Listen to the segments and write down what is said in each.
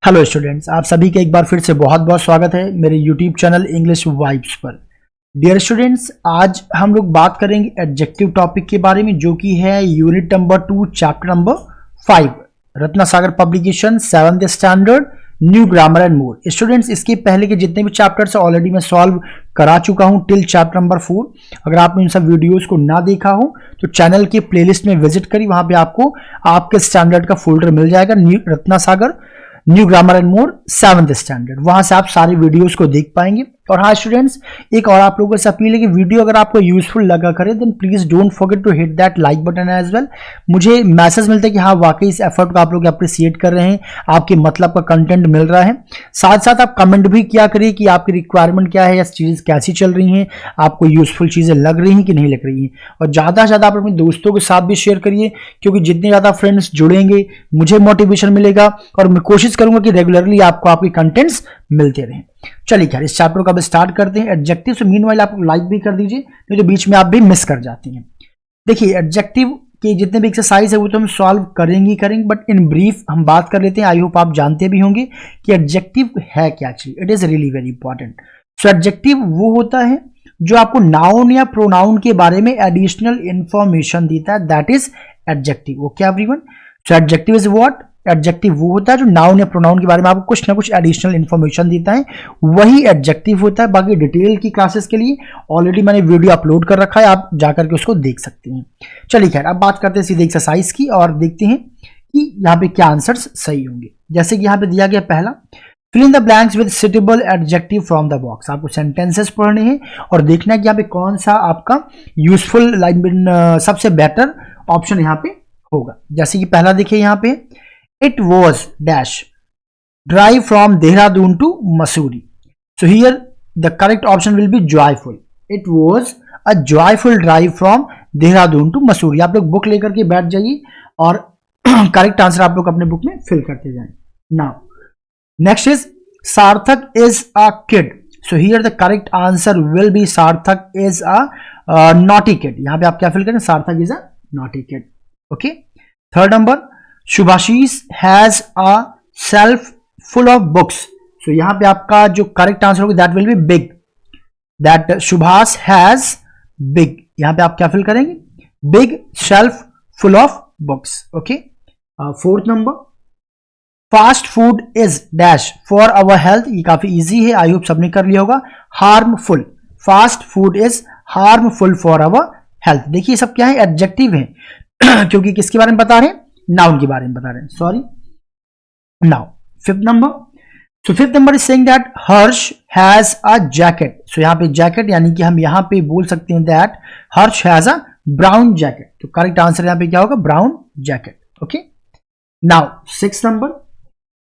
Hello students, आप सभी का एक बार फिर से बहुत बहुत स्वागत है मेरे यूट्यूब चैनल इंग्लिश वाइब्स पर। डियर स्टूडेंट्स, आज हम लोग बात करेंगे एडजेक्टिव टॉपिक के बारे में, जो कि है unit number 2 chapter number 5 Ratna Sagar publication 7th standard new grammar and more. Students, इसके पहले के जितने भी चैप्टर्स ऑलरेडी मैं सॉल्व करा चुका हूं टिल चैप्टर नंबर 4। अगर आपने इन सब वीडियोस को ना देखा हो तो चैनल के प्लेलिस्ट में विजिट करिए, वहां पे आपको आपके स्टैंडर्ड का फोल्डर मिल जाएगा, new Ratna Sagar new grammar and more 7th standard. वहां से आप सारे वीडियोस को देख पाएंगे। और हाँ स्टूडेंट्स, एक और आप लोगों से अपील है कि वीडियो अगर आपको यूजफुल लगा करे then please don't forget to hit that like button as well. मुझे मैसेज मिलता है कि हाँ वाकई इस एफर्ट को आप लोग अप्रिसिएट कर रहे हैं, आपके मतलब का कंटेंट मिल रहा है। साथ साथ आप कमेंट भी किया करिए कि आपकी रिक्वायरमेंट क्या है या चीजें कैसी चल रही हैं, आपको यूजफुल चीजें लग रही हैं कि नहीं लग रही हैं। और ज्यादा से ज्यादा आप अपने दोस्तों के साथ भी शेयर करिए, क्योंकि जितने ज्यादा फ्रेंड्स जुड़ेंगे मुझे मोटिवेशन मिलेगा और मैं कोशिश करूंगा कि रेगुलरली आपको आपके कंटेंट्स मिलते रहें। चलिए खैर, इस चैप्टर को अब स्टार्ट करते हैं। एडजेक्टिव से मीनवाइल आप लाइक भी कर दीजिए, नहीं तो बीच में आप भी मिस कर जाती हैं। देखिए, एडजेक्टिव के जितने भी एक्सरसाइज है वो तो हम सॉल्व करेंगे, बट इन ब्रीफ हम बात कर लेते हैं। आई होप आप जानते भी होंगे कि एडजेक्टिव है क्या चीज। It is really very important. So adjective वो होता है जो आपको नाउन या प्रोनाउन के बारे में एडिशनल इंफॉर्मेशन देता है, that is adjective. Okay everyone, so adjective is what? Adjective वो होता है जो नाउन या प्रोनाउन के बारे में आपको कुछ ना कुछ एडिशनल इंफॉर्मेशन देता है, वही एडजेक्टिव होता है। बाकी डिटेल की क्लासेस के लिए ऑलरेडी मैंने वीडियो अपलोड कर रखा है, आप जाकर के उसको देख सकते हैं। चलिए खैर, अब बात करते हैं सीधे एक्सरसाइज की और देखते हैं कि यहाँ पे क्या आंसर्स सही होंगे। जैसे कि यहाँ पे दिया गया पहला, fill in the blanks with suitable adjective from the box. आपको सेंटेंसेस पढ़ने हैं और देखना है कि यहाँ पे कौन सा आपका यूजफुल सबसे बेटर ऑप्शन यहाँ पे होगा। जैसे कि पहला देखिए यहाँ पे, it was dash drive from Dehradun to Mussoorie. So here the correct option will be joyful. It was a joyful drive from Dehradun to Mussoorie. आप लोग बुक लेकर के बैठ जाइए और करेक्ट आंसर आप लोग अपने बुक में फिल करते जाएं। Now next is Sarthak is a kid. So here the correct answer will be Sarthak is a naughty kid. यहाँ पे आप क्या फिल करें? Sarthak is a naughty kid. Okay. Third number, Subhashish has a shelf full of books. So यहाँ पे आपका जो correct answer होगा that will B big, that Subhash has big. यहाँ पे आप क्या फिल करेंगे? Big shelf full of books. Okay. Fourth number, fast food is dash for our health. ये काफी इजी है, आई होप सबने कर लिया होगा। Harmful, fast food is harmful for our health. देखिए सब क्या है? एडजेक्टिव है क्योंकि किसके बारे में बता रहे हैं? नाउन के बारे में बता रहे हैं, sorry. Now fifth number, so fifth number is saying that Harsh has a jacket. So यहाँ पे जैकेट यानी कि हम यहाँ पे बोल सकते हैं that Harsh has a brown jacket. तो करेक्ट आंसर यहाँ पे क्या होगा? Brown jacket. Okay. Now six number,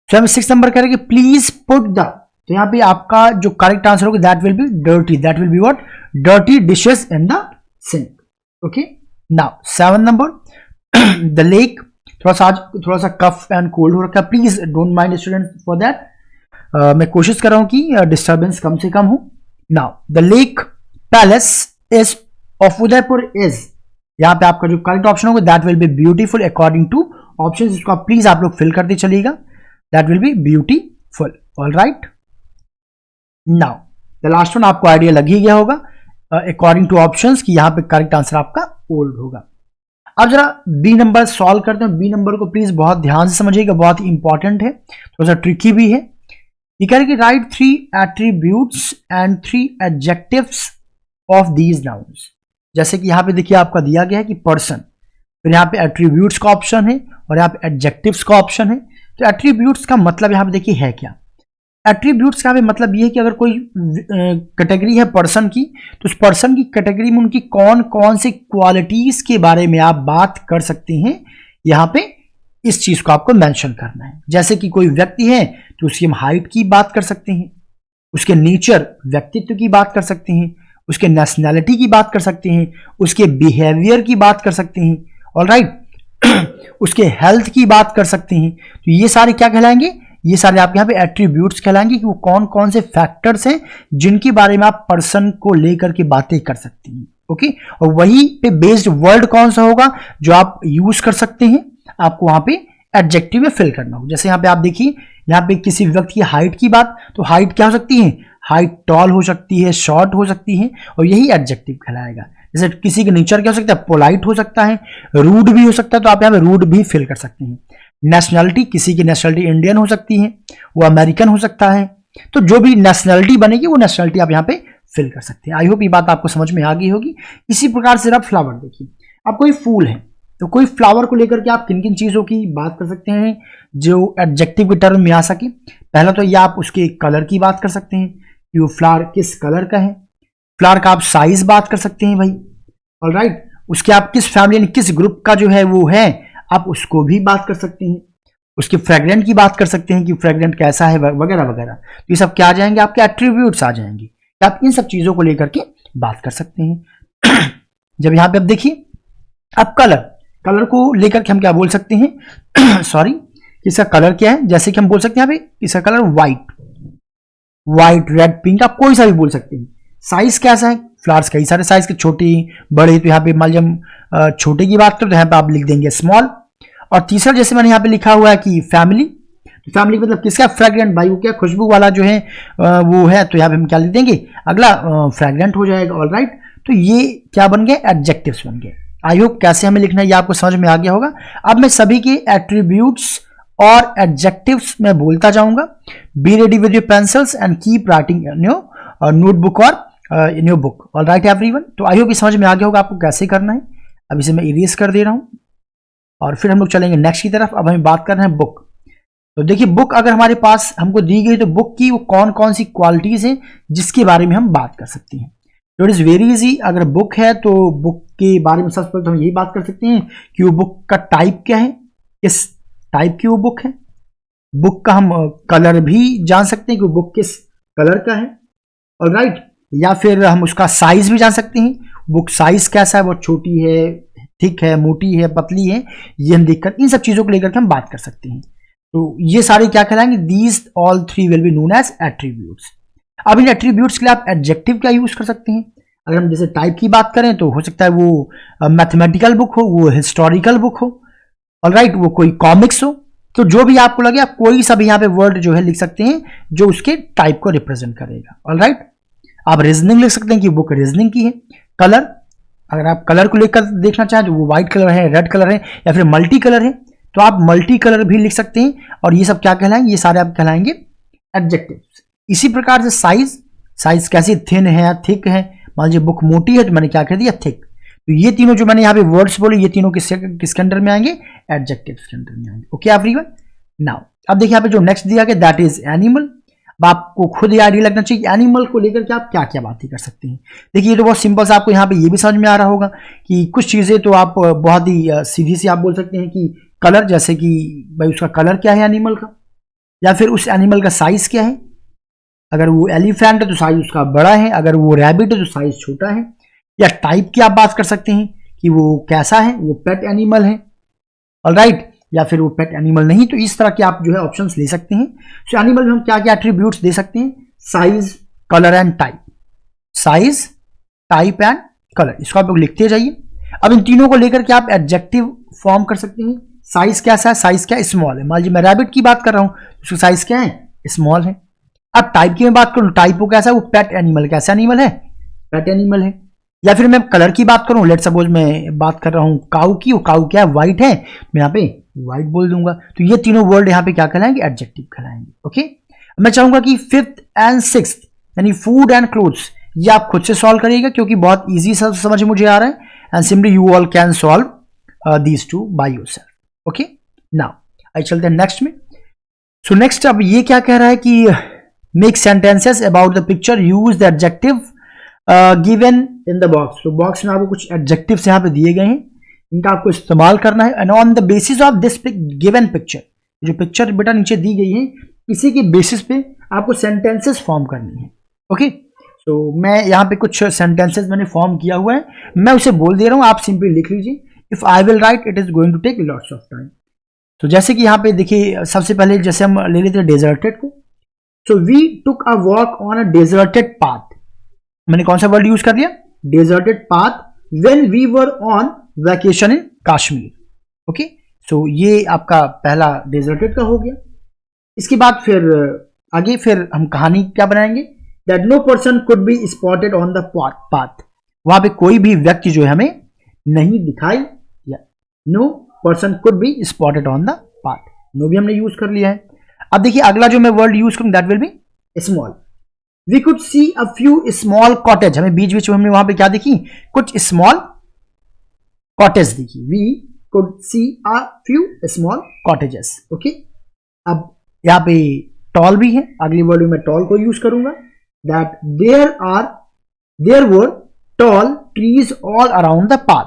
तो हम सिक्स नंबर कह रहे हैं कि प्लीज पुट द, तो यहाँ पे आपका जो करेक्ट आंसर होगा that will be dirty, that will be what? Dirty dishes in the sink. Okay. Now seven number, the lake, थोड़ा सा कफ एंड कोल्ड हो रखा है, please don't mind student for that. मैं कोशिश कर रहा हूं कि डिस्टर्बेंस कम से कम हो। Now the lake palace is of Udaipur is, यहां पे आपका जो करेक्ट ऑप्शन होगा that will be beautiful according to option. इसको आप प्लीज आप लोग फिल करते चलिएगा, that will be beautiful. All right. Now the last one आपको आइडिया लग ही गया होगा अकॉर्डिंग टू ऑप्शंस कि यहां पे करेक्ट आंसर आपका ओल्ड होगा। अब जरा बी नंबर सॉल्व करते हैं। बी नंबर को प्लीज बहुत ध्यान से समझिएगा, बहुत ही इंपॉर्टेंट है, थोड़ा सा ट्रिकी भी है। ये कह रहे कि right 3 attributes and 3 adjectives of these nouns. जैसे कि यहाँ पे देखिए आपका दिया गया है कि पर्सन, फिर यहाँ पे एट्रीब्यूट्स का ऑप्शन है और यहाँ पे एडजेक्टिव्स का ऑप्शन है। तो एट्रीब्यूट्स का मतलब यहाँ पे देखिए है क्या? एट्रीब्यूट्स का मतलब ये है कि अगर कोई कैटेगरी है पर्सन की, तो उस पर्सन की कैटेगरी में उनकी कौन कौन से क्वालिटीज के बारे में आप बात कर सकते हैं, यहाँ पे इस चीज को आपको मेंशन करना है। जैसे कि कोई व्यक्ति है तो उसकी हम हाइट की बात कर सकते हैं, उसके नेचर व्यक्तित्व की बात कर सकते हैं, उसके नेशनैलिटी की बात कर सकते हैं, उसके बिहेवियर की बात कर सकते हैं। ऑलराइट उसके हेल्थ की बात कर सकते हैं। तो ये सारे क्या कहलाएंगे? ये सारे आप यहाँ पे एट्रीब्यूट्स कहलाएंगे कि वो कौन कौन से फैक्टर्स हैं जिनके बारे में आप पर्सन को लेकर के बातें कर सकते हैं। ओके। और वही पे बेस्ड वर्ड कौन सा होगा जो आप यूज कर सकते हैं, आपको वहां पे एडजेक्टिव में फिल करना होगा। जैसे यहाँ पे आप देखिए यहाँ पे किसी व्यक्ति की हाइट की बात, तो हाइट क्या हो सकती है, हाइट टॉल हो सकती है, शॉर्ट हो सकती है, और यही एडजेक्टिव कहलाएगा। जैसे किसी का नेचर क्या हो सकता है, पोलाइट हो सकता है, रूड भी हो सकता है, तो आप यहाँ पे रूड भी फिल कर सकते हैं। नेशनैलिटी, किसी की नेशनैलिटी इंडियन हो सकती है, वो अमेरिकन हो सकता है, तो जो भी नेशनैलिटी बनेगी वो नेशनैलिटी आप यहाँ पे फिल कर सकते हैं। आई होप ये बात आपको समझ में आ गई होगी। इसी प्रकार से आप फ्लावर देखिए, अब कोई फूल है तो कोई फ्लावर को लेकर के आप किन किन चीजों की बात कर सकते हैं जो एडजेक्टिव के टर्म में आ सके। पहला तो ये आप उसके कलर की बात कर सकते हैं कि वो फ्लावर किस कलर का है। फ्लावर का आप साइज बात कर सकते हैं भाई, ऑलराइट। उसके आप किस फैमिली यानी किस ग्रुप का जो है वो है, आप उसको भी बात कर सकते हैं। उसके फ्रेग्रेंट की बात कर सकते हैं कि फ्रेग्रेंट कैसा है वगैरह वगैरह। तो ये सब क्या आ जाएंगे, आपके एट्रीब्यूट्स आ जाएंगे। आप इन सब चीजों को लेकर के बात कर सकते हैं। जब यहां पे आप देखिए, अब कलर को लेकर के हम क्या बोल सकते हैं सॉरी, इसका कलर क्या है, जैसे कि हम बोल सकते हैं यहाँ पे इसका कलर व्हाइट, रेड, पिंक, आप कोई सा भी बोल सकते हैं। साइज कैसा है, फ्लावर्स कई सारे साइज के, छोटे बड़े, तो यहाँ पे मान लीजिए हम छोटे की बात करें तो यहाँ पे आप लिख देंगे स्मॉल। और तीसरा जैसे मैंने यहाँ पे लिखा हुआ है कि फैमिली, तो फैमिली मतलब किसका, फ्रेग्रेंट, भाई वो क्या खुशबू वाला जो है वो है, तो यहाँ पे हम क्या लिख देंगे, अगला फ्रेग्रेंट हो जाएगा, ऑलराइट। तो ये क्या बन गए, एडजेक्टिव्स बन गए। आई होप कैसे हमें लिखना है ये आपको समझ में आ गया होगा। अब मैं सभी के एट्रीब्यूट्स और एडजेक्टिव्स में बोलता जाऊंगा। Be ready with your pencils and keep writing in your notebook और in your book, alright everyone. तो आई होप ये समझ में आ गया होगा आपको कैसे करना है। अब इसे मैं इरेज कर दे रहा हूं और फिर हम लोग चलेंगे नेक्स्ट की तरफ। अब हमें बात करना है बुक। तो देखिए, बुक अगर हमारे पास हमको दी गई तो बुक की वो कौन कौन सी क्वालिटीज हैं जिसके बारे में हम बात कर सकते हैं। तो इट इज वेरी इजी। अगर बुक है तो बुक के बारे में सबसे पहले तो हम यही बात कर सकते हैं कि वो बुक का टाइप क्या है, किस टाइप की वो बुक है। बुक का हम कलर भी जान सकते हैं कि वो बुक किस कलर का है, ऑलराइट। या फिर हम उसका साइज भी जान सकते हैं, बुक साइज कैसा है, वो छोटी है, थिक है, मोटी है, पतली है, ये हम देखकर इन सब चीजों को लेकर के हम बात कर सकते हैं। तो ये सारे क्या कहलाएंगे, these all three will be known as attributes. अब इन एट्रीब्यूट्स के लिए आप एडजेक्टिव क्या यूज कर सकते हैं। अगर हम जैसे टाइप की बात करें तो हो सकता है वो मैथमेटिकल बुक हो, वो हिस्टोरिकल बुक हो, ऑलराइट, वो कोई कॉमिक्स हो। तो जो भी आपको लगे आप कोई सा भी यहाँ पे वर्ड जो है लिख सकते हैं जो उसके टाइप को रिप्रेजेंट करेगा, ऑलराइट। आप रीजनिंग लिख सकते हैं कि बुक रीजनिंग की है। कलर, अगर आप कलर को लेकर देखना चाहें तो वो व्हाइट कलर है, रेड कलर है, या फिर मल्टी कलर है, तो आप मल्टी कलर भी लिख सकते हैं। और ये सब क्या कहलाएंगे, ये सारे आप कहलाएंगे एडजेक्टिव्स। इसी प्रकार से साइज कैसी, थिन है, थिक है। मान लीजिए बुक मोटी है तो मैंने क्या कह दिया, थिक। तो ये तीनों जो मैंने यहाँ पे वर्ड्स बोले, ये तीनों किसके अंडर में आएंगे, एडजेक्टिव्स के अंडर में आएंगे। Okay everyone. नाउ अब देखिए यहाँ पे जो नेक्स्ट दिया गया दैट इज एनिमल। अब आपको खुद ये आइडिया लगना चाहिए एनिमल को लेकर के आप क्या क्या बातें कर सकते हैं। देखिए ये तो बहुत सिंपल सा, आपको यहाँ पे ये भी समझ में आ रहा होगा कि कुछ चीजें तो आप बहुत ही सीधी सी आप बोल सकते हैं कि कलर, जैसे कि भाई उसका कलर क्या है एनिमल का, या फिर उस एनिमल का साइज क्या है। अगर वो एलिफेंट है तो साइज उसका बड़ा है, अगर वो रैबिट है तो साइज छोटा है। या टाइप की आप बात कर सकते हैं कि वो कैसा है, वो पेट एनिमल है, ऑलराइट, या फिर वो पेट एनिमल नहीं। तो इस तरह के आप जो है ऑप्शंस ले सकते हैं। सो एनिमल में हम क्या क्या एट्रीब्यूट्स दे सकते हैं, size, colour and type. Size, type and colour, इसको आप लोग लिखते जाइए। अब इन तीनों को लेकर के आप एडजेक्टिव फॉर्म कर सकते हैं। साइज कैसा है, साइज क्या है, स्मॉल है। मान लीजिए मैं रैबिट की बात कर रहा हूं, उसका साइज क्या है, स्मॉल है। अब टाइप की मैं बात करूं, टाइप वो कैसा है, वो पेट एनिमल, कैसा एनिमल है, पेट एनिमल है। या फिर मैं कलर की बात करूं, लेट सपोज मैं बात कर रहा हूं काऊ की, वो काऊ क्या है, व्हाइट है, मैं यहाँ पे व्हाइट बोल दूंगा। तो ये तीनों वर्ड यहाँ पे क्या कहलाएंगे, एडजेक्टिव कहलाएंगे। ओके, मैं चाहूंगा कि फिफ्थ एंड सिक्स्थ यानी फूड एंड क्लोथ्स, ये आप खुद से सॉल्व करिएगा क्योंकि बहुत ईजी समझ मुझे आ रहा है। And simply you all can solve these two by yourself. Okay, now I चलते हैं नेक्स्ट में। सो नेक्स्ट अब ये क्या कह रहा है कि make sentences about the picture, use the adjective given in the box. तो बॉक्स में आपको कुछ एडजेक्टिव्स यहाँ पे दिए गए हैं, इनका आपको इस्तेमाल करना है। And on the basis of this given picture, जो पिक्चर बेटा नीचे दी गई है, इसी के बेसिस पे आपको सेंटेंसेस फॉर्म करनी है। ओके, तो मैं यहाँ पे कुछ सेंटेंसेस मैंने फॉर्म किया हुआ है, मैं उसे बोल दे रहा हूँ, आप सिंपली लिख लीजिए। If I will write it is going to take lots of time. तो जैसे कि यहाँ पे देखिए, सबसे पहले जैसे हम ले लेते हैं डेजर्टेड को। So we took a walk on a deserted path. मैंने कौन सा वर्ड यूज कर लिया, deserted path, when we were on vacation in Kashmir. Okay, so ये आपका पहला डेजर्टेड का हो गया। इसके बाद फिर आगे फिर हम कहानी क्या बनाएंगे, that no person could be spotted on the path, वहां पे कोई भी व्यक्ति जो है हमें नहीं दिखाई दिया। No person could be spotted on the path, no भी हमने यूज कर लिया है। अब देखिए अगला जो मैं वर्ड यूज करूं that will be small. We could see a few small cottage, हमें बीच बीच में हमने वहां पे क्या देखी, कुछ स्मॉल कॉटेज देखी। We could see a few small cottages. Okay, अब यहाँ पे टॉल भी है, अगली वर्ड में मैं टॉल को यूज करूंगा, that there were tall trees all around the path,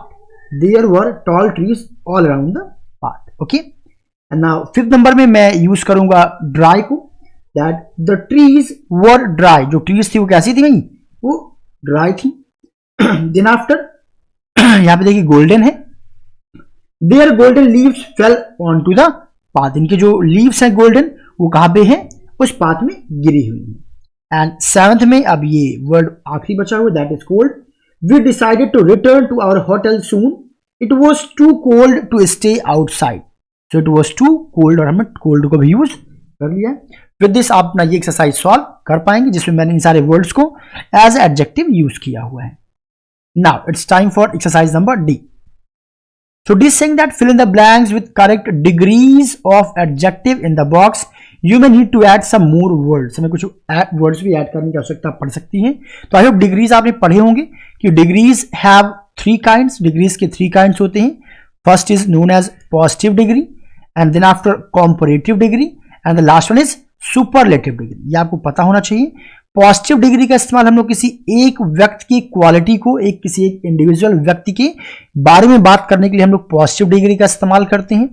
there were tall trees all around the path. Okay, and now fifth number में मैं यूज करूंगा ड्राई को, that the trees were dry, जो trees थी वो कैसी थी भाई, वो ड्राई थी। देन आफ्टर यहां पे देखिए गोल्डन है, there golden leaves fell on to the path, इनके जो लीव्स हैं गोल्डन वो कहां पे हैं, उस पाथ में गिरी हुई है। एंड सेवंथ में अब ये वर्ड आखिरी बचा हुआ, that is cold. We decided to return to our hotel soon, it was too cold to stay outside, so it was too cold, और हमने कोल्ड को भी यूज कर लिया। विद दिस आप अपना ये एक्सरसाइज सॉल्व कर पाएंगे जिसमें मैंने इन सारे वर्ड्स को एज एडजेक्टिव यूज किया हुआ है। Now it's time for exercise number D. So D is saying that fill in the blanks with correct degrees of adjective in the box. You may need to add some more words. हमें कुछ words भी add करने की आवश्यकता पड़ सकती है। तो आई होप डिग्रीज आपने पढ़े होंगे कि degrees have three kinds, degrees के थ्री काइंड्स होते हैं। First is known as positive degree, and then after comparative degree, and the last one is superlative degree. ये आपको पता होना चाहिए। पॉजिटिव डिग्री का इस्तेमाल हम लोग किसी एक व्यक्ति की क्वालिटी को, किसी एक इंडिविजुअल व्यक्ति के बारे में बात करने के लिए हम लोग पॉजिटिव डिग्री का इस्तेमाल करते हैं।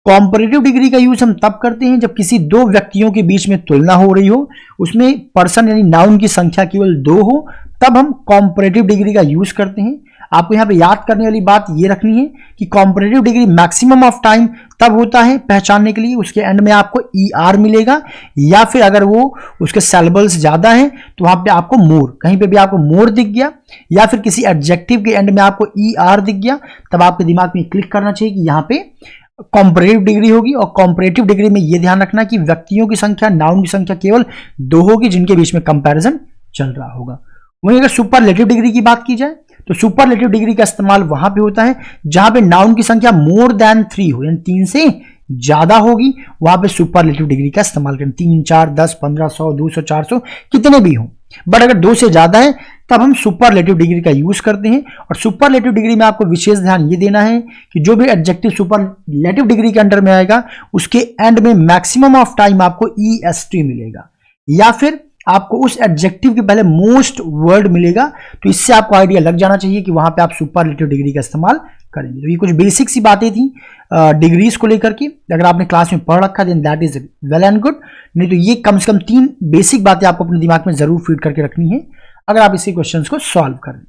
कॉम्परेटिव डिग्री का यूज हम तब करते हैं जब किसी दो व्यक्तियों के बीच में तुलना हो रही हो, उसमें पर्सन यानी नाउन की संख्या केवल दो हो, तब हम कॉम्परेटिव डिग्री का यूज करते हैं। आपको यहाँ पे याद करने वाली बात ये रखनी है कि comparative degree maximum of time तब होता है पहचानने के लिए, उसके एंड में आपको ER मिलेगा, या फिर अगर वो उसके सेलेबल्स ज्यादा हैं तो वहां पे आपको मोर, कहीं पे भी आपको मोर दिख गया, या फिर किसी एडजेक्टिव के एंड में आपको ER दिख गया, तब आपके दिमाग में क्लिक करना चाहिए कि यहाँ पे कॉम्परेटिव डिग्री होगी। और कॉम्परेटिव डिग्री में ये ध्यान रखना कि व्यक्तियों की संख्या, नाउन की संख्या केवल दो होगी जिनके बीच में कंपैरिजन चल रहा होगा। वहीं अगर सुपरलेटिव डिग्री की बात की जाए तो सुपरलेटिव डिग्री का इस्तेमाल वहां पे होता है जहां पे नाउन की संख्या मोर देन 3 हो, यानी 3 से ज्यादा होगी, वहां पे सुपरलेटिव डिग्री का इस्तेमाल करें। 3, 4, 10, 15, 100, 200, 400 कितने भी हो, बट अगर 2 से ज्यादा है तब हम सुपरलेटिव डिग्री का यूज करते हैं। और सुपरलेटिव डिग्री में आपको विशेष ध्यान ये देना है कि जो भी एडजेक्टिव सुपरलेटिव डिग्री के अंडर में आएगा उसके एंड में मैक्सिमम ऑफ टाइम आपको EST मिलेगा, या फिर आपको उस एडजेक्टिव के पहले मोस्ट वर्ड मिलेगा। तो इससे आपको आइडिया लग जाना चाहिए कि वहां पे आप सुपरलेटिव डिग्री का इस्तेमाल करेंगे। तो ये कुछ बेसिक सी बातें थी डिग्रीज को लेकर के, अगर आपने क्लास में पढ़ रखा then that is well and good, नहीं तो ये कम से कम 3 बेसिक बातें आपको अपने दिमाग में जरूर फीड करके रखनी है अगर आप इसी क्वेश्चन को सॉल्व करें।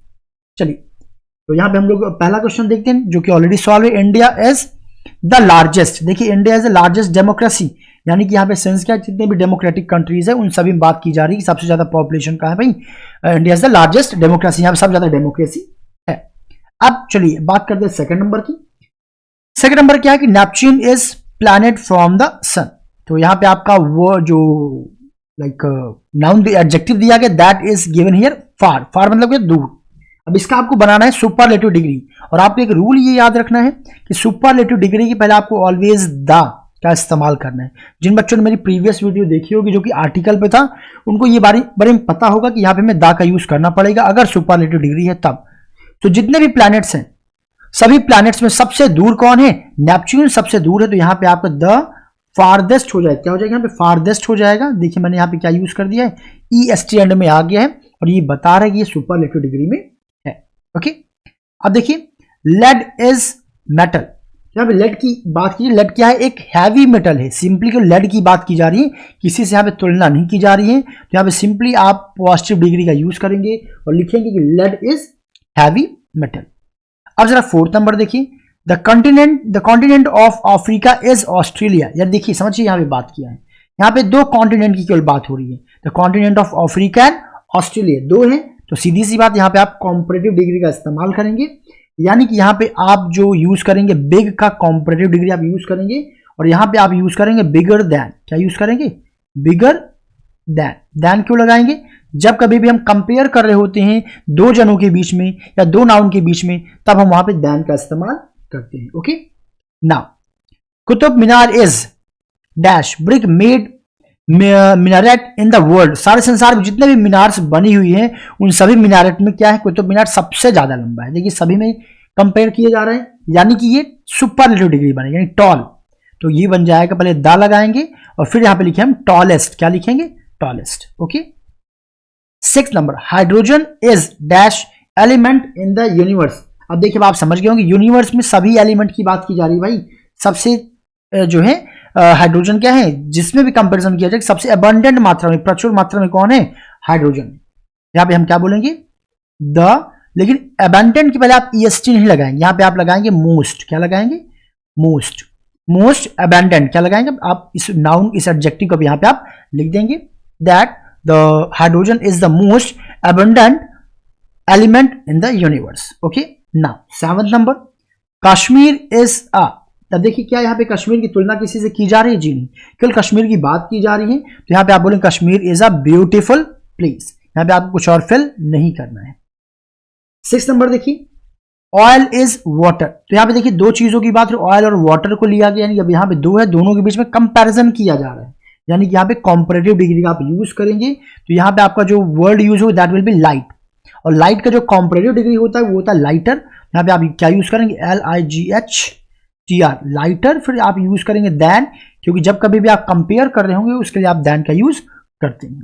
चलिए, तो यहाँ पे हम लोग पहला क्वेश्चन देखते हैं जो कि ऑलरेडी सॉल्व है। इंडिया इज द लार्जेस्ट, देखिए India is the largest democracy, यानी कि यहाँ पे सेंस क्या, जितने भी डेमोक्रेटिक कंट्रीज है उन सभी में बात की जा रही है कि सबसे ज्यादा पॉपुलेशन कहाँ है भाई, India is the largest democracy, यहाँ पे सबसे ज्यादा डेमोक्रेसी है। अब चलिए बात करते हैं सेकंड नंबर की। सेकंड नंबर क्या है कि Neptune is planet from the sun. तो यहाँ पे आपका वो जो लाइक नाउन एडजेक्टिव दिया गया दैट इज गिवन हियर फार, फार मतलब क्या, दूर। अब इसका आपको बनाना है सुपरलेटिव डिग्री, और आपको एक रूल ये याद रखना है कि सुपरलेटिव डिग्री के पहले आपको ऑलवेज द का इस्तेमाल करना है। जिन बच्चों ने मेरी प्रीवियस वीडियो देखी होगी जो कि आर्टिकल पे था, उनको ये बारे में पता होगा कि यहाँ पे हमें द का यूज करना पड़ेगा अगर सुपरलेटिव डिग्री है तब। तो जितने भी प्लैनेट्स हैं, सभी प्लैनेट्स में सबसे दूर कौन है, नेपच्यून सबसे दूर है। तो यहाँ पे आपका द फारदेस्ट हो जाएगा, क्या हो जाएगा यहाँ पे, फारदेस्ट हो जाएगा। देखिए मैंने यहाँ पे क्या यूज कर दिया है, EST एंड में आ गया है, और ये बता रहा है कि ये सुपरलेटिव डिग्री में है। ओके, अब देखिए लेड इज मेटल, यहाँ पे लेड की बात कीजिए, लेड क्या है, एक हैवी मेटल है। सिंपली क्यों लेड की बात की जा रही है, किसी से यहाँ पे तुलना नहीं की जा रही है, तो यहाँ पे सिंपली आप पॉजिटिव डिग्री का यूज करेंगे और लिखेंगे कि लेड इज हैवी मेटल। अब जरा फोर्थ नंबर देखिए, the continent of Africa is Australia. यार देखिए समझिए, यहाँ पे बात किया है, यहाँ पे 2 कॉन्टिनेंट की केवल बात हो रही है, the continent of Africa and Australia 2 है। तो सीधी सी बात, यहाँ पे आप कॉम्परेटिव डिग्री का इस्तेमाल करेंगे, यानी कि यहाँ पे आप जो यूज करेंगे बिग का कॉम्परेटिव डिग्री आप यूज करेंगे, और यहां पे आप यूज करेंगे बिगर देन। क्या यूज करेंगे? Bigger than. देन क्यों लगाएंगे? जब कभी भी हम कंपेयर कर रहे होते हैं दो जनों के बीच में या दो नाउन के बीच में, तब हम वहां पे देन का इस्तेमाल करते हैं। Okay, now Qutub Minar is dash brick made minaret in the world. सारे संसार में जितने भी मीनार्स बनी हुई हैं उन सभी मीनारेट में क्या है? कुतुब मीनार सबसे ज्यादा लंबा है। देखिए सभी में कंपेयर किए जा रहे हैं, यानी कि ये सुपरलेटिव डिग्री बनेगी, यानी टॉल। तो ये बन जाएगा, पहले द लगाएंगे और फिर यहां पे लिखे हम टॉलेस्ट। क्या लिखेंगे? Tallest. Okay, 6 number, hydrogen is dash element in the universe. अब देखिए आप समझ गए होंगे, यूनिवर्स में सभी एलिमेंट की बात की जा रही है भाई। सबसे जो है हाइड्रोजन क्या है, जिसमें भी कंपैरिजन किया जाए सबसे अबंडेंट मात्रा में, प्रचुर मात्रा में कौन है? हाइड्रोजन। यहां पे हम क्या बोलेंगे? द। लेकिन अबंडेंट के पहले आप ईएसटी नहीं लगाएंगे, यहां पे आप लगाएंगे मोस्ट। क्या लगाएंगे? मोस्ट। मोस्ट अबंडेंट क्या लगाएंगे आप? इस नाउन, इस एडजेक्टिव को यहां पे आप लिख देंगे that the hydrogen is the most abundant element in the universe. Okay, now 7th number, Kashmir is a. तब देखिए क्या यहाँ पे कश्मीर की तुलना किसी से की जा रही है? जी नहीं, केवल कश्मीर की बात की जा रही है। तो यहाँ पे आप बोलेंगे Kashmir is a beautiful place. यहाँ पे आपको कुछ और फिल नहीं करना है। 6 नंबर देखिए, ऑयल इज वाटर। तो यहाँ पे देखिए दो चीजों की बात है, ऑयल और वाटर को लिया गया, यानी अब यहाँ पे दो है, दोनों के बीच में कंपैरिजन किया जा रहा है, यानी कि यहाँ पे कॉम्परेटिव डिग्री का आप यूज करेंगे। तो यहाँ पे आपका जो वर्ड यूज हो दैट विल बी लाइट, और लाइट का जो कॉम्परेटिव डिग्री होता है वो होता है लाइटर। यहाँ पे आप क्या यूज करेंगे? LIGHTR, lighter. फिर आप यूज करेंगे देन, क्योंकि जब कभी भी आप कंपेयर कर रहे होंगे उसके लिए आप देन का यूज करते हैं।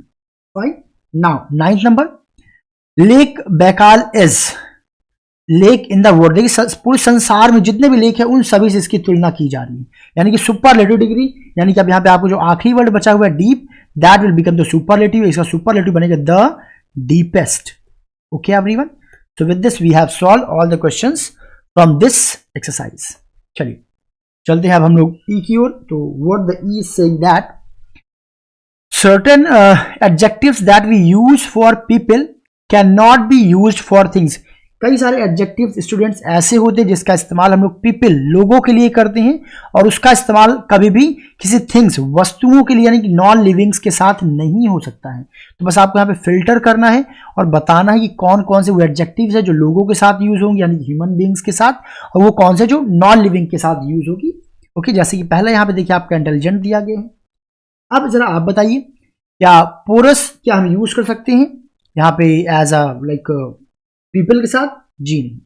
Right, now 9th number, lake Baikal is lake in the world. देखिए पूरे संसार में जितने भी लेक है उन सभी से इसकी तुलना की जा रही है, यानी कि सुपरलेटिव डिग्री। यानी कि अब यहाँ पे आपको जो आखिरी वर्ड बचा हुआ है deep, that will become the superlative. इसका सुपरलेटिव बनेगा the deepest. Okay everyone, so with this we have solved all the questions from this exercise। चलिए चलते हैं अब हम लोग E की ओर। तो what the E is saying that certain adjectives that we use for people cannot be used for things। कई सारे एडजेक्टिव्स स्टूडेंट्स ऐसे होते हैं जिसका इस्तेमाल हम लोग पीपल, लोगों के लिए करते हैं, और उसका इस्तेमाल कभी भी किसी थिंग्स, वस्तुओं के लिए यानी कि नॉन लिविंग्स के साथ नहीं हो सकता है। तो बस आपको यहाँ पे फिल्टर करना है और बताना है कि कौन कौन से वो एडजेक्टिव्स है जो लोगों के साथ यूज होंगे यानी कि ह्यूमन बींग्स के साथ, और वो कौन से जो नॉन लिविंग के साथ यूज होगी। ओके, जैसे कि पहला यहाँ पे देखिए आपका इंटेलिजेंट दिया गया है। अब जरा आप बताइए, क्या पोरस क्या हम यूज कर सकते हैं यहाँ पे एज अ लाइक पीपल के साथ? जी नहीं।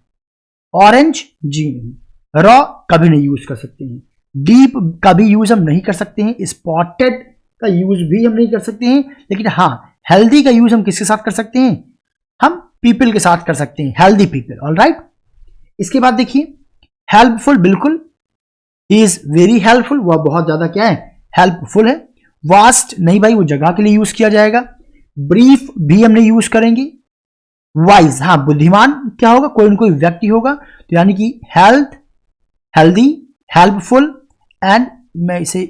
ऑरेंज? जी नहीं। रॉ कभी नहीं यूज कर सकते हैं। डीप का भी यूज हम नहीं कर सकते हैं। स्पॉटेड का यूज भी हम नहीं कर सकते हैं। लेकिन हाँ, हेल्दी का यूज हम किसके साथ कर सकते हैं? हम पीपल के साथ कर सकते हैं, हेल्दी पीपल। ऑलराइट, इसके बाद देखिए हेल्पफुल, बिल्कुल ही इज वेरी हेल्पफुल, वह बहुत ज्यादा क्या है? हेल्पफुल है। वास्ट नहीं भाई, वो जगह के लिए यूज किया जाएगा। ब्रीफ भी हम नहीं यूज करेंगे। वाइज, हाँ बुद्धिमान क्या होगा? कोई न कोई व्यक्ति होगा। तो यानी कि हेल्थ, हेल्दी, हेल्पफुल एंड, मैं इसे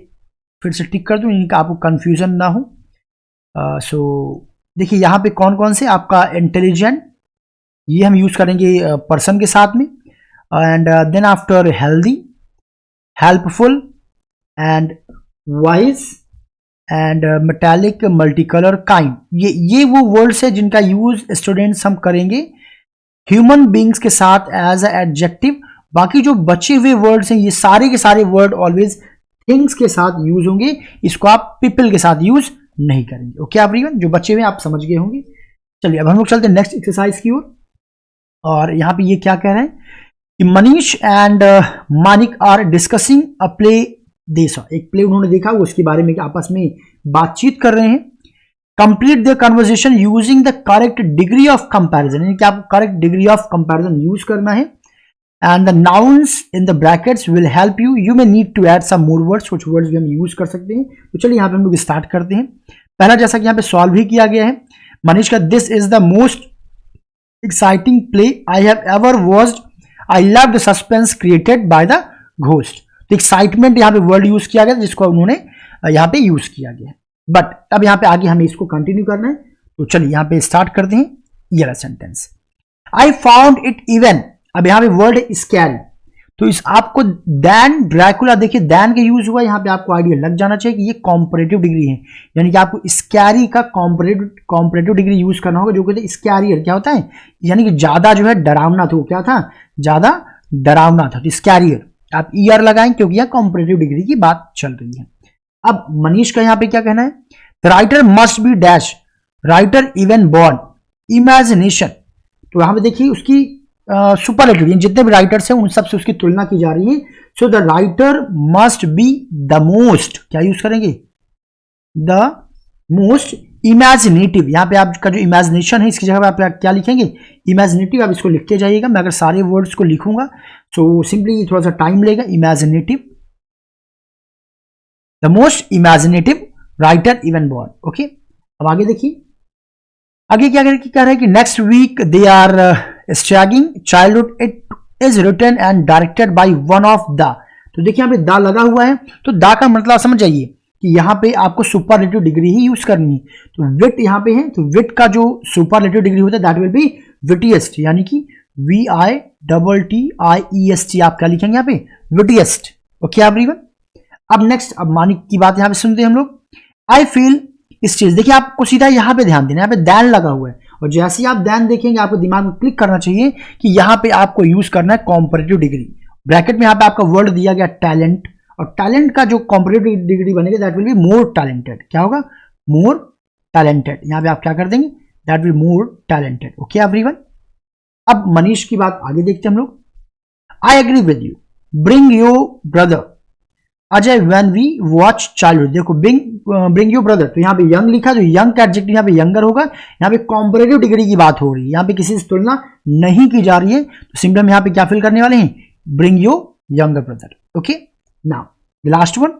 फिर से टिक कर दूं इनका आपको कंफ्यूजन ना हो। सो देखिए यहाँ पे कौन कौन से आपका इंटेलिजेंट, ये हम यूज करेंगे पर्सन के साथ में, and then after healthy, helpful and wise and metallic, multicolour, kind. ये वो वर्ड्स है जिनका यूज स्टूडेंट्स हम करेंगे ह्यूमन बींग्स के साथ एज अ एडजेक्टिव। बाकी जो बचे हुए वर्ड्स हैं ये सारे के सारे वर्ड ऑलवेज थिंग्स के साथ यूज होंगे, इसको आप पीपल के साथ यूज नहीं करेंगे। ओके एवरीवन, जो बचे हुए आप समझ गए होंगे। चलिए अब हम लोग चलते हैं नेक्स्ट एक्सरसाइज की ओर। और यहाँ पे ये क्या कह रहे हैं कि Manish and Manik are discussing a play देसा। एक प्ले उन्होंने देखा, वो उसके बारे में आपस में बातचीत कर रहे हैं। Complete the conversation using the correct degree of comparison, यानी कि आपको correct degree of comparison use करना है। And the nouns in the brackets will help you, you may need to add some more words, कुछ words भी हम use कर सकते हैं। तो चलिए यहाँ पे हम लोग स्टार्ट करते हैं। पहला जैसा कि यहाँ पे सॉल्व भी किया गया है, मनीष का this is the most exciting play I have ever watched, I love the suspense created by the ghost. तो एक्साइटमेंट यहाँ पे वर्ड यूज किया गया जिसको उन्होंने यहाँ पे यूज किया गया। बट अब यहाँ पे आगे हमें इसको कंटिन्यू करना है। तो चलिए यहाँ पे स्टार्ट करते हैं ये वाला sentence. I found it even, अब यहाँ पे वर्ड है स्कैरी। तो इस आपको दैन ड्रैकुला, देखिए दैन का यूज हुआ, यहाँ पे आपको आइडिया लग जाना चाहिए कि ये कॉम्परेटिव डिग्री है, यानी कि आपको स्कैरी का कॉम्परेटिव डिग्री यूज करना होगा, जो कहते हैं स्कैरियर क्या होता है, यानी कि ज्यादा जो है डरावना था, वो क्या था, ज्यादा डरावना था, तो स्कैरियर आप ईयर लगाएं क्योंकि यह कॉम्परेटिव डिग्री की बात चल रही है। अब मनीष का यहाँ पे क्या कहना है, writer must be dash, writer even born imagination, तो यहां पे देखिए उसकी सुपरलेटिव जितने भी राइटर्स हैं उन सब से उसकी तुलना की जा रही है। So the writer must be the most, क्या यूज करेंगे, द मोस्ट इमेजिनेटिव, यहां पे आपका जो इमेजिनेशन है इसकी जगह पे आप क्या लिखेंगे, इमेजिनेटिव, आप इसको लिखते जाइएगा, मैं अगर सारे वर्ड्स को लिखूंगा सो सिंपली थोड़ा सा टाइम लेगा, imaginative, the most imaginative writer even born. Okay, अब आगे देखिए, आगे क्या कह रहा है कि next week they are struggling childhood, it is written and directed by one of the, तो देखिए यहाँ पे दा लगा हुआ है, तो दा का मतलब समझ जाइए कि यहाँ पे आपको सुपरलेटिव डिग्री ही यूज करनी है, तो विट यहाँ पे है, तो विट का जो सुपरलेटिव डिग्री होता है दैट विल बी विटिएस्ट, यानी कि VITTIEST, आप क्या लिखेंगे यहाँ पे, विटिएस्ट। ओके एवरीवन, अब नेक्स्ट, अब मानिक की बात यहाँ पे सुनते हैं हम लोग, आई फील इस चीज, देखिए आपको सीधा यहाँ पे ध्यान देना है, यहाँ पे दैन लगा हुआ है, और जैसे ही आप दैन देखेंगे आपको दिमाग में क्लिक करना चाहिए कि यहाँ पे आपको यूज करना है कॉम्परेटिव डिग्री। ब्रैकेट में यहाँ पे आपका वर्ड दिया गया टैलेंट, और टैलेंट का जो कॉम्परेटिव डिग्री बनेगा that will be more talented, क्या होगा, मोर टैलेंटेड, यहाँ पे आप क्या कर देंगे, that will more talented. Okay everyone, अब मनीष की बात आगे देखते हैं हम लोग, I agree with you, bring your brother Ajay when we watch childhood, देखो ब्रिंग यू ब्रदर, तो यहाँ पे यंग लिखा, तो यंग का एडजेक्टिव यहाँ पे यंगर होगा, यहाँ पे कॉम्परेटिव डिग्री की बात हो रही है, यहाँ पे किसी से तुलना नहीं की जा रही है, तो सिंपल हम यहाँ पे क्या फिल करने वाले हैं, bring you younger brother. Okay, now the last one,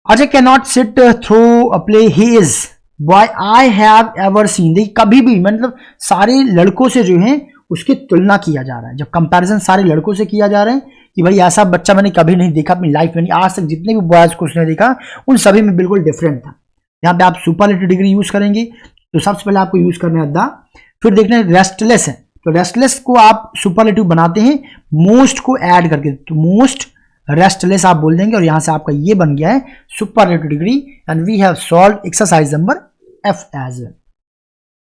Ajay can not sit through a play he is boy I have ever seen, देखिए कभी भी मतलब सारे लड़कों से जो है उसकी तुलना किया जा रहा है, जब कंपैरिजन सारे लड़कों से किया जा रहा है कि भाई ऐसा बच्चा मैंने कभी नहीं देखा अपनी लाइफ में, आज तक जितने भी बॉयज को उसने देखा उन सभी में बिल्कुल डिफरेंट था। यहाँ पे आप सुपरलेटिव डिग्री यूज करेंगे, तो सबसे पहले आपको यूज करना है द, फिर देखना है रेस्टलेस है, तो रेस्टलेस को आप सुपरलेटिव बनाते हैं मोस्ट को ऐड करके, तो मोस्ट रेस्टलेस आप बोल देंगे, और यहां से आपका ये बन गया है superlative degree, and we have solve exercise number F as well.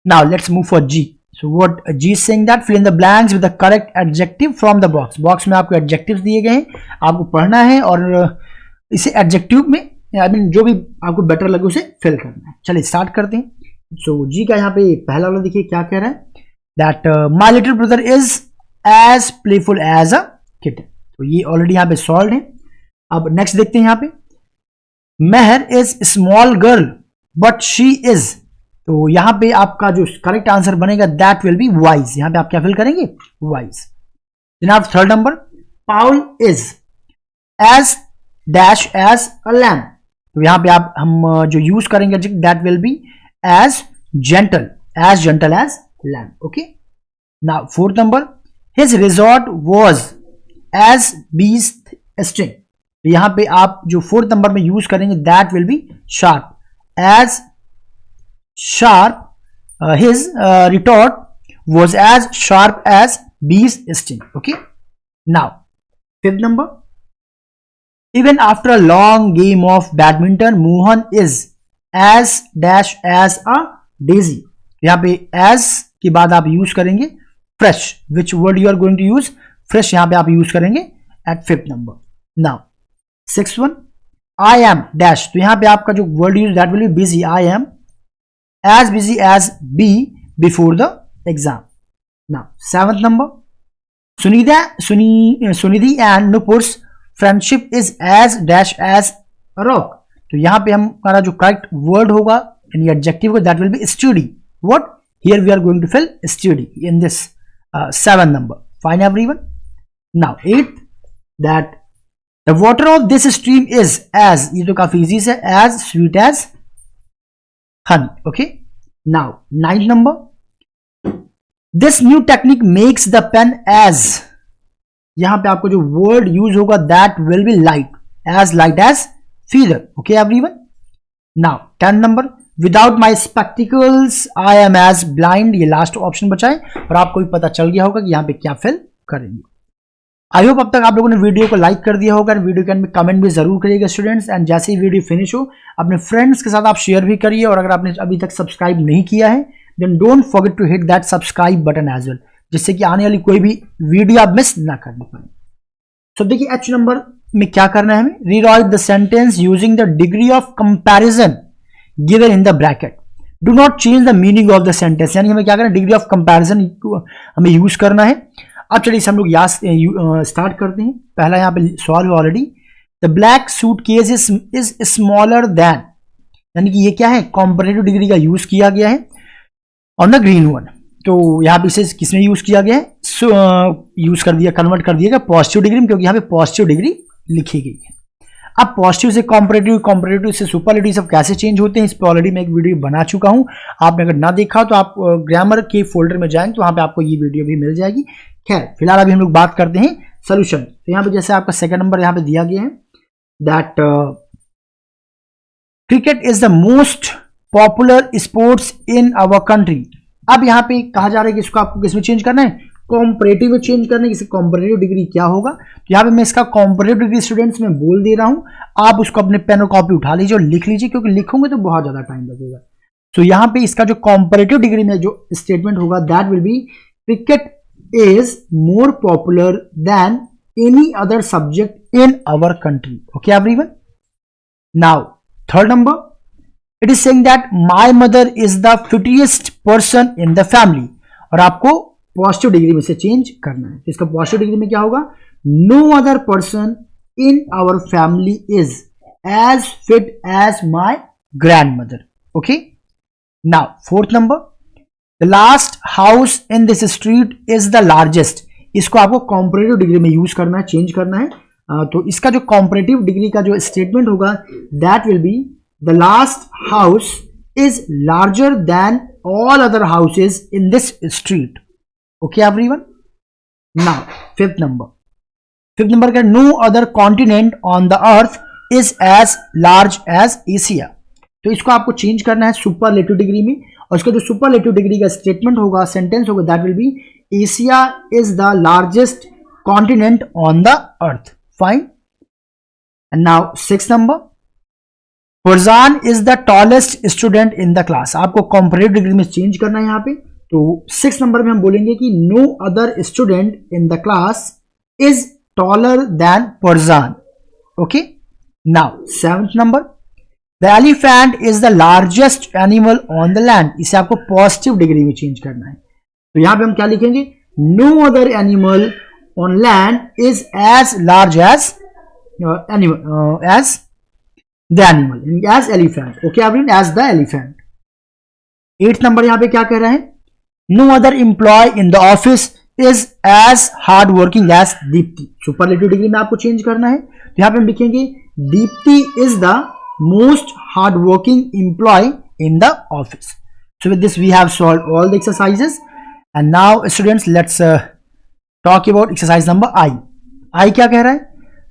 Now let's move for G. So what G is saying that fill in the blanks with the correct adjective from the box. Box में आपको adjectives दिए गए हैं, आपको पढ़ना है और इसे adjective में I mean जो भी आपको बेटर लगे उसे फिल करना है। चलिए स्टार्ट करते हैं। So G का यहाँ पे पहला वाला देखिए क्या कह रहा है, that my little brother is as playful as a kitten. तो ये ऑलरेडी यहाँ पे सॉल्व है। अब नेक्स्ट देखते हैं यहाँ पे, Meher is small girl but she is, तो यहां पे आपका जो करेक्ट आंसर बनेगा दैट विल बी वाइज, यहां पे आप क्या फिल करेंगे, वाइज। जनाब third number, Paul is as dash as a lamb, तो यहां पे आप हम जो यूज करेंगे that will be as gentle as lamb. Okay, now fourth number, his resort was as beast string, तो यहां पे आप जो फोर्थ नंबर में यूज करेंगे that will B sharp, as sharp, his retort was as sharp as bee's sting. Okay, now fifth number, even after a long game of badminton Mohan is as dash as a daisy, यहाँ पे as के बाद आप use करेंगे fresh, which word you are going to use, fresh यहाँ पे आप use करेंगे at fifth number. Now sixth one, I am dash, तो यहां पे आपका जो word use that will be busy, I am as busy as bee before the exam. Now seventh number, Sunidhi and Nupur's friendship is as dash as rock, तो यहां पे हमारा जो करेक्ट वर्ड होगा यानी एडजेक्टिव होगा that will be study. What here we are going to fill study in this seven number. Fine everyone, now eight, that The water of this stream is as, ये तो काफी easy है, as sweet as honey. Okay, now ninth number, this new technique makes the pen as, यहां पे आपको जो word use होगा that will be light as feather. Okay everyone, now 10 number, without my spectacles I am as blind, ये last option बचा है और आपको भी पता चल गया होगा कि यहां पे क्या फिल करेंगे। आई होप अब तक आप लोगों ने वीडियो को लाइक कर दिया होगा, वीडियो के अंदर में कमेंट भी जरूर करिएगा स्टूडेंट्स। एंड जैसे ही वीडियो फिनिश हो अपने फ्रेंड्स के साथ आप शेयर भी करिए, और अगर आपने अभी तक सब्सक्राइब नहीं किया है then don't forget to hit that subscribe button as well, जिससे कि आने वाली कोई भी वीडियो आप मिस ना करनी पड़े। तो देखिए एच नंबर में क्या करना है हमें, rewrite the sentence using the degree of comparison given in the bracket, do not change the meaning of the sentence. यानी हमें क्या करना है, डिग्री ऑफ कंपैरिजन हमें यूज करना है। अब चलिए हम लोग यहाँ स्टार्ट करते हैं। पहला यहाँ पे सवाल है already, the black suit case is smaller than, यानी कि ये क्या है, कॉम्परेटिव डिग्री का यूज किया गया है ऑन द ग्रीन वन। तो यहाँ पे इसे किसमें यूज किया गया है, यूज कर दिया, कन्वर्ट कर दिया पॉजिटिव डिग्री में, क्योंकि यहाँ पे पॉजिटिव डिग्री लिखी गई है। अब पॉजिटिव से कॉम्परेटिव, कॉम्परेटिव से सुपरलेटिव सब कैसे चेंज होते हैं, इस पर ऑलरेडी मैं एक वीडियो बना चुका हूं। आपने अगर ना देखा तो आप ग्रामर के फोल्डर में जाएंगे तो वहां पे आपको ये वीडियो भी मिल जाएगी। खैर फिलहाल अभी हम लोग बात करते हैं सोल्यूशन। तो यहाँ पे जैसे आपका सेकंड नंबर यहाँ पे दिया गया है that cricket is the most popular sports in our country. अब यहाँ पे कहा जा रहा है कि इसको आपको किसमें चेंज करना है, कॉम्परेटिव में चेंज करना है। इसे कॉम्परेटिव डिग्री क्या होगा, तो यहाँ पे मैं इसका कॉम्परेटिव डिग्री स्टूडेंट्स में बोल दे रहा हूं, आप उसको अपने पेन और कॉपी उठा लीजिए और लिख लीजिए, क्योंकि लिखोगे तो बहुत ज्यादा टाइम लगेगा। तो यहाँ पे इसका जो कॉम्परेटिव डिग्री में जो स्टेटमेंट होगा that will be cricket is more popular than any other subject in our country. Okay everyone. Now third number, it is saying that my mother is the fittest person in the family, और आपको positive degree में से change करना है। इसका positive degree में क्या होगा, no other person in our family is as fit as my grandmother. Okay. Now fourth number, the last house in this street is the largest. इसको आपको कॉम्परेटिव डिग्री में use करना है, change करना है। तो इसका जो कॉम्परेटिव डिग्री का जो स्टेटमेंट होगा that will be the last house is larger than all other houses in this street. Okay everyone. Now fifth number का, no other continent on the earth is as large as Asia. तो इसको आपको change करना है superlative degree में, और इसका जो सुपरलेटिव डिग्री का स्टेटमेंट होगा, सेंटेंस होगा that will B Asia is the largest continent on the earth. Fine. And now six number, Farzan is the tallest student in the class. आपको कॉम्परेटिव डिग्री में change करना है यहाँ पे। तो 6 नंबर में हम बोलेंगे कि no other student in the class is taller than Farzan. Okay. Now 7th number, the elephant is the largest animal on the land. इसे आपको पॉजिटिव डिग्री में चेंज करना है। तो यहां पे हम क्या लिखेंगे, no other animal on land is as large as animal as the animal as elephant. Okay everyone, as the elephant. 8th number यहां पे क्या कह रहे हैं, no other employ in the office is as hard working as Deepti. Superlative degree में आपको change करना है। तो यहां पे हम लिखेंगे Deepti is the most hard working employee in the office. So with this we have solved all the exercises. And now students let's talk about exercise number I क्या कह रहा है,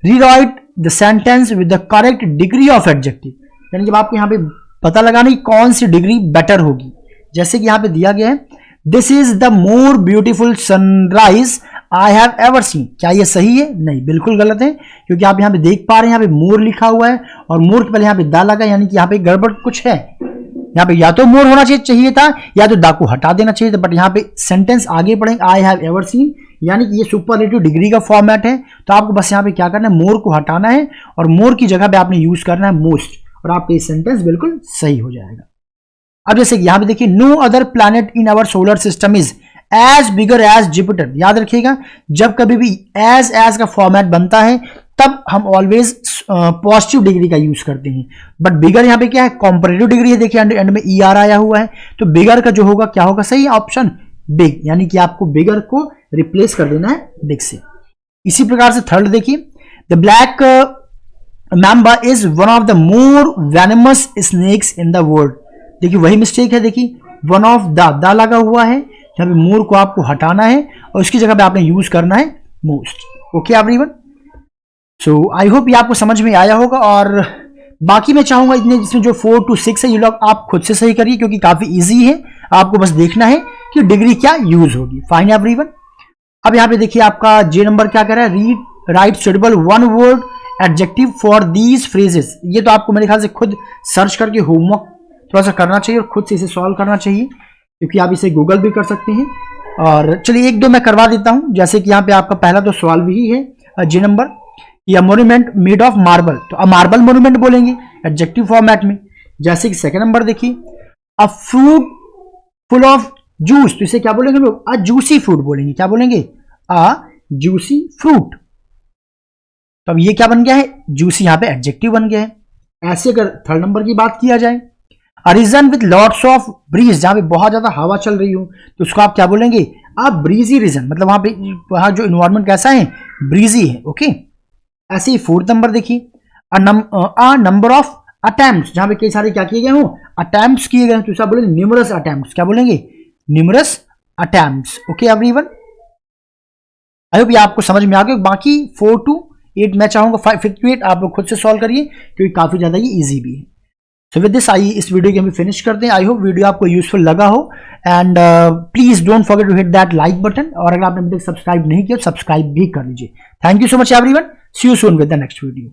rewrite the sentence with the correct degree of adjective. यानी जब आपको यहां पे पता लगाना कि कौन सी डिग्री बेटर होगी, जैसे कि यहां पे दिया गया है this is the more beautiful sunrise I have ever seen. क्या ये सही है? नहीं, बिल्कुल गलत है, क्योंकि आप यहां पे देख पा रहे हैं यहां पे मोर लिखा हुआ है और मोर के पहले यहां पे दा लगा, यानी कि यहां पे गड़बड़ कुछ है। यहां पे या तो मोर होना चाहिए था या तो दा को हटा देना चाहिए था, बट यहां पे सेंटेंस आगे पढ़ेंगे आई हैव एवर सीन, यानी कि ये सुपरलेटिव डिग्री का फॉर्मेट है। तो आपको बस यहां पे क्या करना है, मोर को हटाना है और मोर की जगह पे आपने यूज करना है मोस्ट, और आपका ये सेंटेंस बिल्कुल सही हो जाएगा। अब जैसे यहां पे देखिए, no other planet in our solar system is as bigger as Jupiter. याद रखिएगा, जब कभी भी एज का फॉर्मेट बनता है तब हम ऑलवेज पॉजिटिव डिग्री का यूज करते हैं, बट बिगर यहां पे क्या है, कॉम्परेटिव डिग्री है। देखिए एंड में ER आया हुआ है, तो बिगर का जो होगा क्या होगा, सही ऑप्शन बिग, यानी कि आपको बिगर को रिप्लेस कर देना है बिग से। इसी प्रकार से थर्ड देखिए, the black mamba is one of the more venomous snakes in the world. देखिए वही मिस्टेक है, देखिए वन ऑफ द लगा हुआ है, यहाँ पे मोर को आपको हटाना है और उसकी जगह पे आपने यूज करना है most. Okay everyone, so I hope ये आपको समझ में आया होगा। और बाकी मैं चाहूंगा इतने जिसमें जो 4 to 6 है ये लोग आप खुद से सही करिए, क्योंकि काफी इजी है, आपको बस देखना है कि डिग्री क्या यूज होगी। फाइन एवरीवन, अब यहाँ पे देखिए आपका जे नंबर क्या कह रहा है, read write suitable one word adjective for these phrases. ये तो आपको मेरे ख्याल से खुद सर्च करके होमवर्क थोड़ा सा करना चाहिए और खुद से इसे सॉल्व करना चाहिए, क्योंकि आप इसे गूगल भी कर सकते हैं। और चलिए एक दो मैं करवा देता हूं, जैसे कि यहाँ पे आपका पहला तो सवाल भी है जे नंबर, या मोन्यूमेंट मेड ऑफ मार्बल, तो अब मार्बल मोन्यूमेंट बोलेंगे एडजेक्टिव फॉर्मेट में। जैसे कि सेकंड नंबर देखिए, a fruit full of juice, तो इसे क्या बोलेंगे लोग, अ जूसी फ्रूट बोलेंगे। क्या बोलेंगे, अ जूसी फ्रूट। तो अब ये क्या बन गया है, जूसी यहाँ पे एडजेक्टिव बन गया है। ऐसे अगर थर्ड नंबर की बात किया जाए, a region with lots of breeze, जहां पे बहुत ज्यादा हवा चल रही हो तो उसको आप क्या बोलेंगे, अ ब्रीजी रीजन, मतलब वहां जो इन्वायरमेंट कैसा है, ब्रीजी है। ओके, ऐसे ही फोर्थ नंबर देखिए, अ नंबर ऑफ अटेम्प्ट्स, जहां पे कई सारे क्या किए गए हो, अटेम्प्ट्स किए गए, तो उसका बोलेंगे न्यूमरस अटेम्प्ट्स। क्या बोलेंगे, numerous attempts. Okay everyone, I hope ये आपको समझ में आ गया। बाकी 4 to 8 मैं चाहूंगा 5 to 8 आप लोग खुद से सॉल्व करिए, क्योंकि काफी ज्यादा ये इजी भी है। सो विद दिस आइए इस वीडियो की हम फिनिश करते हैं। आई होप वीडियो आपको यूजफुल लगा हो, and please don't forget to hit that like button, और अगर आपने अभी तक सब्सक्राइब नहीं किया तो सब्सक्राइब भी कर लीजिए। Thank you so much everyone, see you soon with the next video.